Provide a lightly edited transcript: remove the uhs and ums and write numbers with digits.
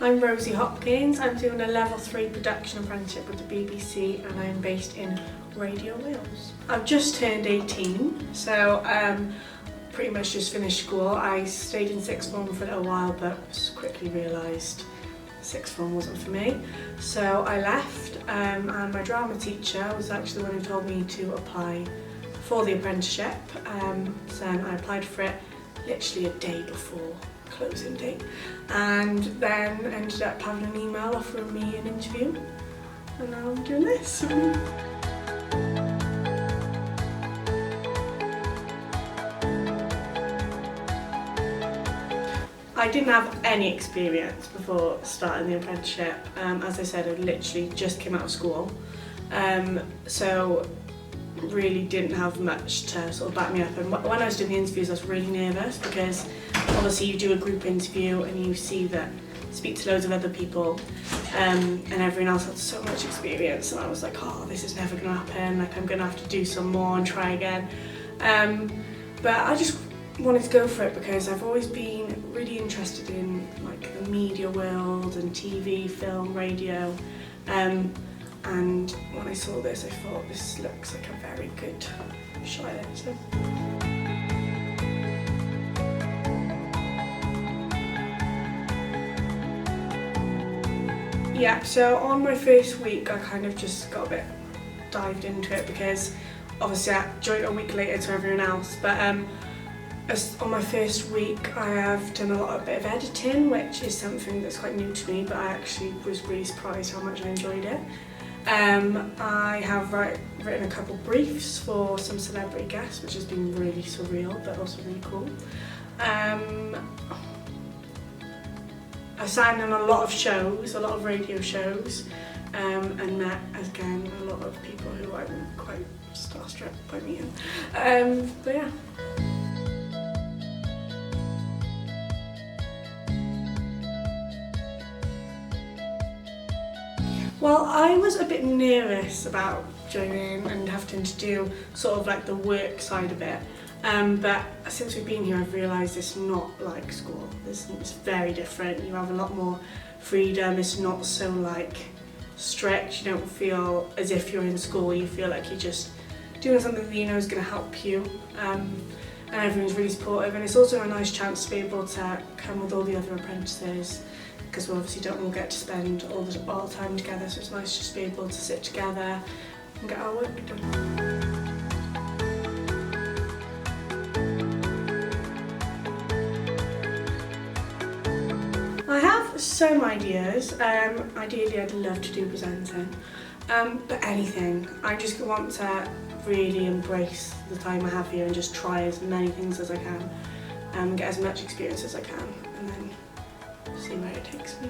I'm Rosie Hopkins. I'm doing a level 3 production apprenticeship with the BBC and I'm based in Radio Wales. I've just turned 18, so pretty much just finished school. I stayed in sixth form for a little while but quickly realised sixth form wasn't for me. So I left and my drama teacher was actually the one who told me to apply for the apprenticeship. So I applied for it literally a day before closing date, and then ended up having an email offering me an interview, and now I'm doing this. I didn't have any experience before starting the apprenticeship. As I said, I literally just came out of school, so really didn't have much to sort of back me up. And when I was doing the interviews, I was really nervous because obviously you do a group interview and you speak to loads of other people, and everyone else had so much experience, and I was like, oh, this is never going to happen, like I'm going to have to do some more and try again. But I just wanted to go for it because I've always been really interested in like the media world and TV, film, radio, and when I saw this I thought this looks like a very good shot at it. So. Yeah, so on my first week I kind of just got a bit dived into it because obviously I joined a week later to everyone else, but on my first week I have done a bit of editing, which is something that's quite new to me, but I actually was really surprised how much I enjoyed it. I have written a couple briefs for some celebrity guests, which has been really surreal but also really cool. I sang on a lot of shows, a lot of radio shows, and met again a lot of people who I'm quite starstruck by meeting. But yeah. Well, I was a bit nervous about joining and having to do sort of like the work side of it, but since we've been here I've realised it's not like school. It's very different. You have a lot more freedom. It's not so like strict. You don't feel as if you're in school. You feel like you're just doing something that you know is going to help you, and everyone's really supportive, and it's also a nice chance to be able to come with all the other apprentices, because we obviously don't all get to spend all the time together, so it's nice just to be able to sit together and get our work done. I have some ideas. Ideally I'd love to do presenting, but anything. I just want to really embrace the time I have here and just try as many things as I can, get as much experience as I can, and then see where it takes me.